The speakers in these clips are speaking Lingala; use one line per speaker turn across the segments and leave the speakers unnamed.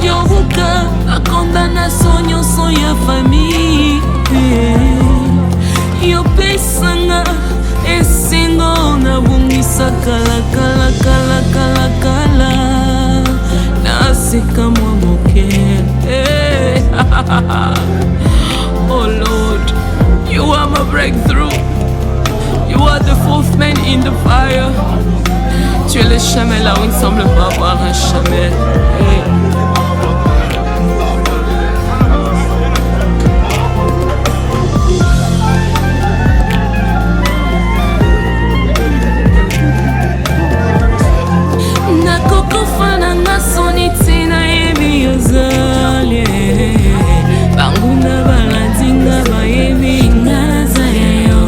Diobuka, la condamnation nyonso ya famille. Yo pesanga esengo na bungisa kala kala kala kala kala na seka mwa moke. Oh Lord, you are my breakthrough. You are the fourth man in the fire. Tu es le chemin là où il ne semble pas avoir un chemin. Nakokofana na soniti na ebi yozali. Banguna baladinga ba ebi ngana yo.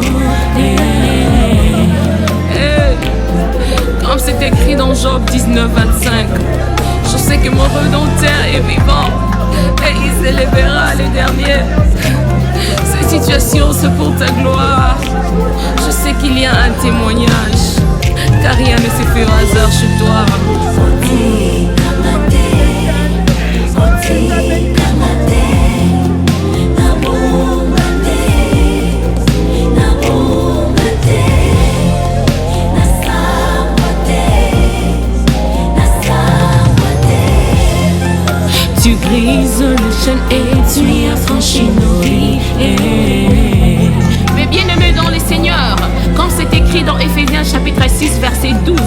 Comme c'est écrit dans Job 19:25, je sais que mon Rédempteur est vivant et il s'élèvera le dernier. Cette situation c'est pour ta gloire. Je sais qu'il y a un témoignage, car rien ne se fait au hasard chez toi. Tu grises le chêne et tu y as franchi nos lits. Mais bien-aimés dans le Seigneur, comme c'est écrit dans Éphésiens chapitre 6 verset 12,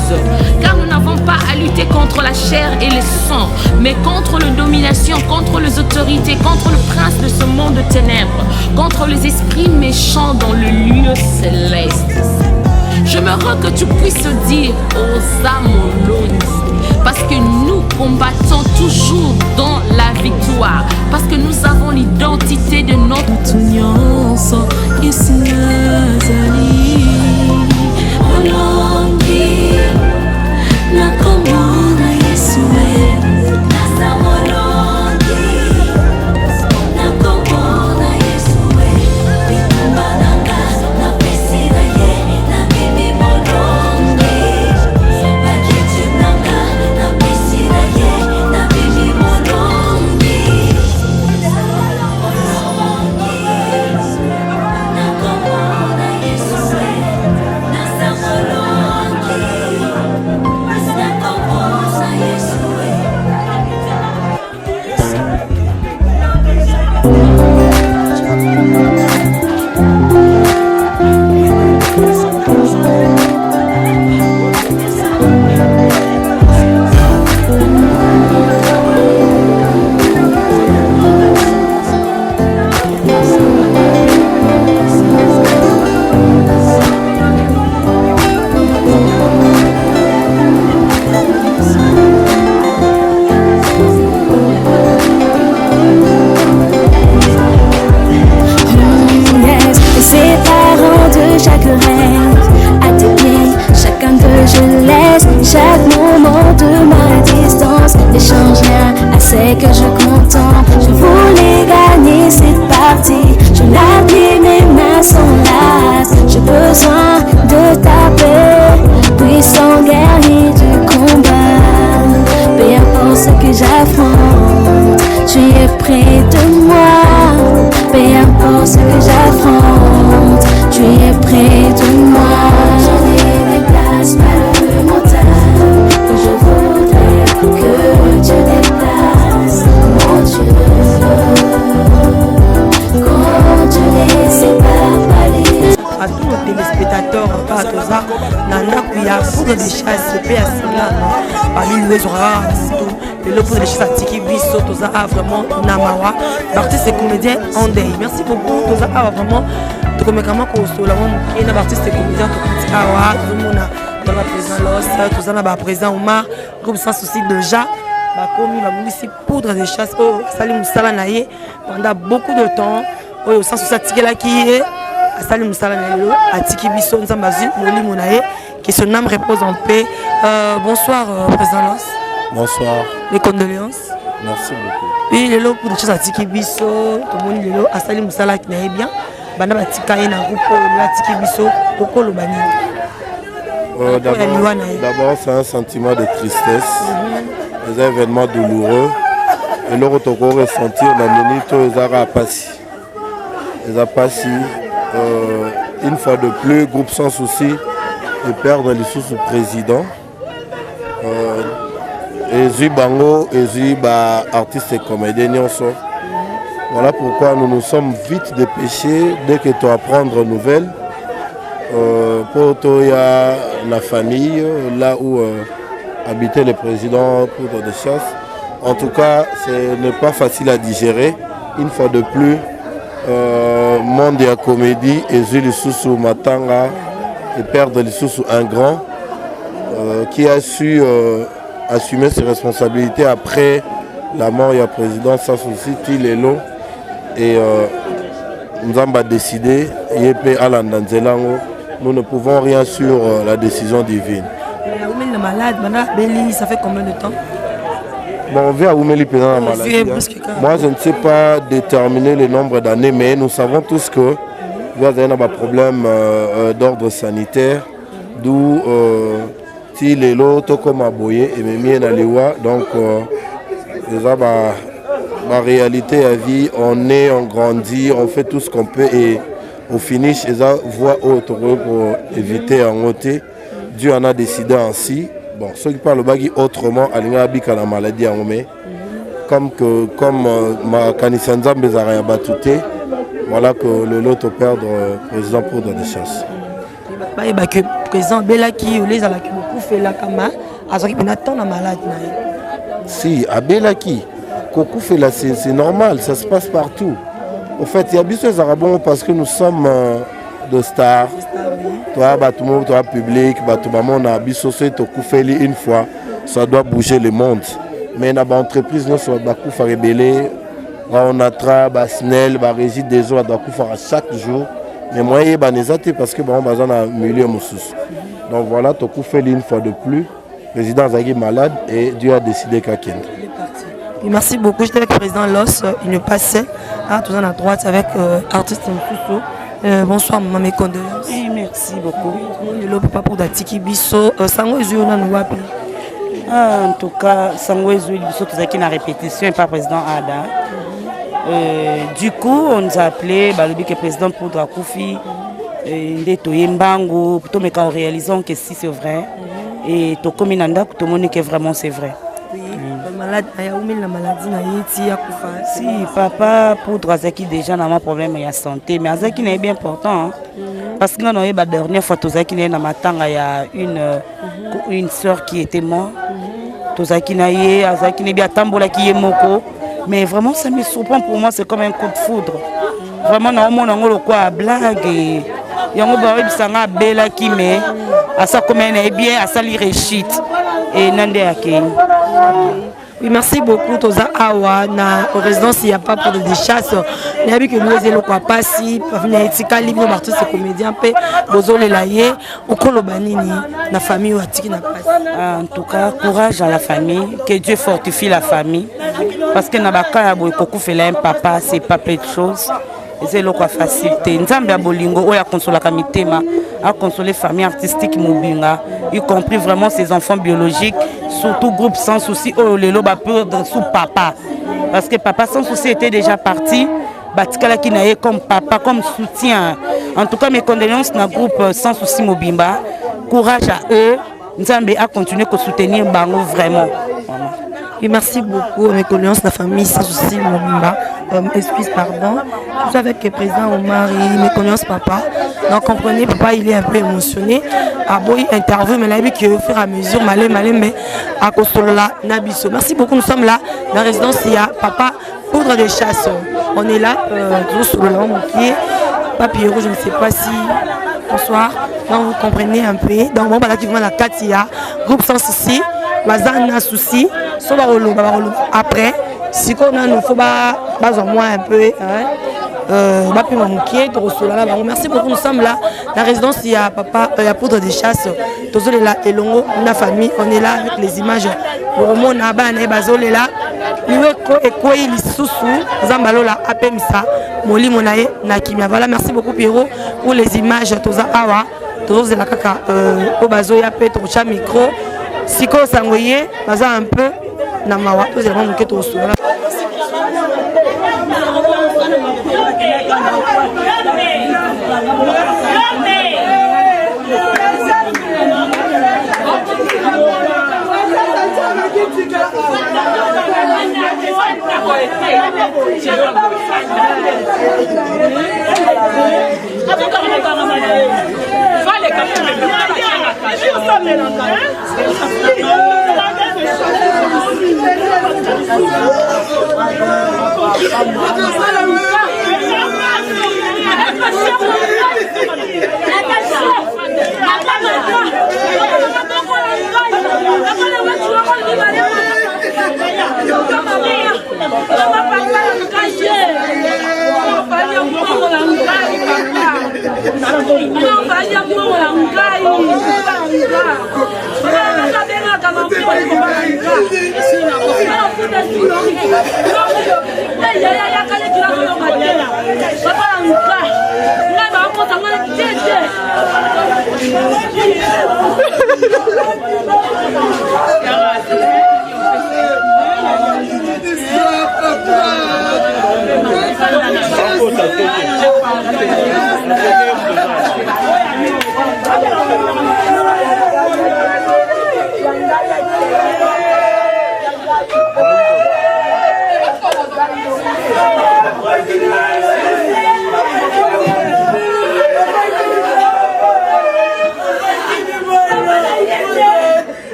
car nous n'avons pas à lutter contre la chair et le sang, mais contre les dominations, contre les autorités, contre le prince de ce monde de ténèbres, contre les esprits méchants dans le lieu céleste. J'aimerais que tu puisses dire aux âmes, parce que nous combattons toujours dans la victoire, parce que nous avons l'identité de notre
C'est que je contemple, je voulais gagner cette partie. Je l'appuie, mes mains sont lasses. J'ai besoin de ta paix, puissant guerrier du combat. Peu importe ce que j'affronte, tu es près de moi. Peu importe ce que j'affronte, tu es près de moi. Je déplace par le montagne, que je voudrais que tu déplaces.
À tous nos téléspectateurs, à Toza, Nana Kuya, pour de chasse, paix à Sina, parmi les oiseaux, le pour de chasse à Tiki Bisso, Toza a vraiment Namawa, l'artiste et comédien Andei. Merci beaucoup, Toza a vraiment, tu connais comment qu'on se l'a qui est un artiste et comédien, tu connais Awa, tout le monde dans la présence Los, Toza n'a pas présent Omar, comme sans souci de Ja. Comme la poudre de chasse, Salim Moussala Naye pendant beaucoup de temps, au sens où ça tient qui est Salim Moussala Naye, à Tiki Bisso, Nzambazi, Moli Mounaye, que son âme repose en paix. Bonsoir, président Los.
Bonsoir.
Les condoléances.
Merci beaucoup.
Oui, le lot pour des choses à Tiki Bisso, tout le monde est là, à Salim Moussala qui n'est bien. Banda Batika est un groupe de Tiki Bisso, Koko Lobani.
D'abord, c'est un sentiment de tristesse. Des événements douloureux eloko toko ressentir na minute ezaka pasi. Eza pasi une fois de plus groupe Sans Souci et perdre les sous président. Ezui bango, ezui ba artistes et comédiens nyonso. Voilà pourquoi nous nous sommes vite dépêchés dès que tu vas prendre nouvelle pour toi la famille là où habitait le président pour de chasse. En tout cas, ce n'est pas facile à digérer. Une fois de plus, monde et la comédie, ezui les sous matanga et perdre les sous un grand qui a su assumer ses responsabilités après la mort du président Sans Souci Tilelo et nous avons décidé nous ne pouvons rien sur la décision divine.
Malade, Béli, ça fait combien de temps?
Bon, on vient à Oumeli pendant la maladie. Moi, je ne sais pas déterminer le nombre d'années, mais nous savons tous que vous avez un problème d'ordre sanitaire, d'où les lots comme Aboye et Mémien Naliwa. Donc, la réalité à vie, on est, on grandit, on fait tout ce qu'on peut et au finish, ils voient autre pour éviter en ôter. Dieu en a décidé ainsi. Bon, ceux qui parlent bagui autrement, Alinga Abika la maladie en Omé. Comme ma Kanisanza Bezaraya Batouté, voilà que le lot au perdre président pour de chasse.
Que président Belaki ou les Alaki beaucoup fait la Kama, Azaki Benaton la maladie.
Si, à Belaki, Kokou fait là, c'est normal, ça se passe partout. Au fait, il y a bien des Arabons parce que nous sommes de stars. Toi, tout le monde, toi, public, tout le monde a bissosé, tu as fait une fois, ça doit bouger le monde. Mais dans l'entreprise, nous sommes à rébeller, on attrape, Snell, Régis des eaux, à chaque jour. Mais moi, je suis parce que on a besoin d'un milieu moussous. Donc voilà, tu as fait une fois de plus. Le président Zaghi malade et Dieu a décidé qu'à Kent.
Merci beaucoup. J'étais avec le président Loss, il nous passait tout à droite avec artiste Moussou. Bonsoir, maman, mes condoléances.
Oui, merci beaucoup.
Le papa pour Datiki Bisso, Sango Ezui, on a nous wapi.
En tout cas, Sango Ezui, Bisso, tout ça qui est en répétition, et pas président Ada. Du coup, on nous a appelé, le président pour Drakoufi, Ndeto Yembango, plutôt mais quand on réalise que si c'est vrai, et tout comme il tout le monde que vraiment c'est vrai.
Oui, malade, la maladie,
si papa pour Drazaki déjà n'a pas problème il y a santé, mais Azaki n'est bien important parce que non, la dernière fois Tozaki n'est dans ma tanga il y a une soeur qui était morte. Tozaki naie, Azaki n'est bien tambola qui est moko, mais vraiment ça me surprend pour moi, c'est comme un coup de foudre. Vraiment na mon angolo quoi blague et yango ba bisanga bela qui mais à ça comme est bien à ça li réussite et nande akei.
Oui, merci beaucoup. Toza Awa, na résidence, il n'y a pas pour des chasses. Il y a vu que nous, les locaux passent, venir etika libre, marteau, c'est comédien, pe, bozo les laïers, au kolobanini, la famille ou atiki na passe.
En tout cas, courage à la famille, que Dieu fortifie la famille, parce que na baka ya boy koku fait un papa, c'est pas peu de choses. C'est le quoi facilité. Nzambe abolingo oya consola kamitema, a consolé famille artistique mobinga, y compris vraiment ses enfants biologiques, surtout groupe Sans Souci oh lelo ba perdre sous papa. Parce que papa Sans Souci était déjà parti, batikala ki naye comme papa comme soutien. En tout cas mes condoléances na groupe Sans Souci Mobimba. Courage à eux. Nzambe a continué de soutenir bango vraiment.
Et merci beaucoup, mes condoléances de la famille Sans Souci Mobimba. Excuse, pardon. Je suis avec le président Omar et mes condoléances papa. Donc comprenez, papa il est un peu émotionné. Ah bon, il interview, mais là, il que au fur et à mesure, malé, mais à Kostolola, Nabiso. Merci beaucoup, nous sommes là, dans la résidence, il y a papa poudre de chasse. On est là, toujours sur le long, qui est Papillero, je ne sais pas si. Bonsoir. Donc vous comprenez un peu. Donc bon, voilà qui vient la Katia, groupe Sans Souci, Bazana Souci, Sobarolo, après. Si on a nous faut pas moins un peu merci beaucoup, nous sommes là la résidence, il y a papa il y a poudre de chasse tous les là et longo la famille, on est là avec les images pour mon aban et bazole là liweko et quoi il sousou zambalola apemisa moli monaye na kimia. Voilà, merci beaucoup Pierrot pour les images toza awa tous la kaka au bazo ya petro cha micro siko sangoye baza un peu na mawa tous les gens qui sont là.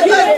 President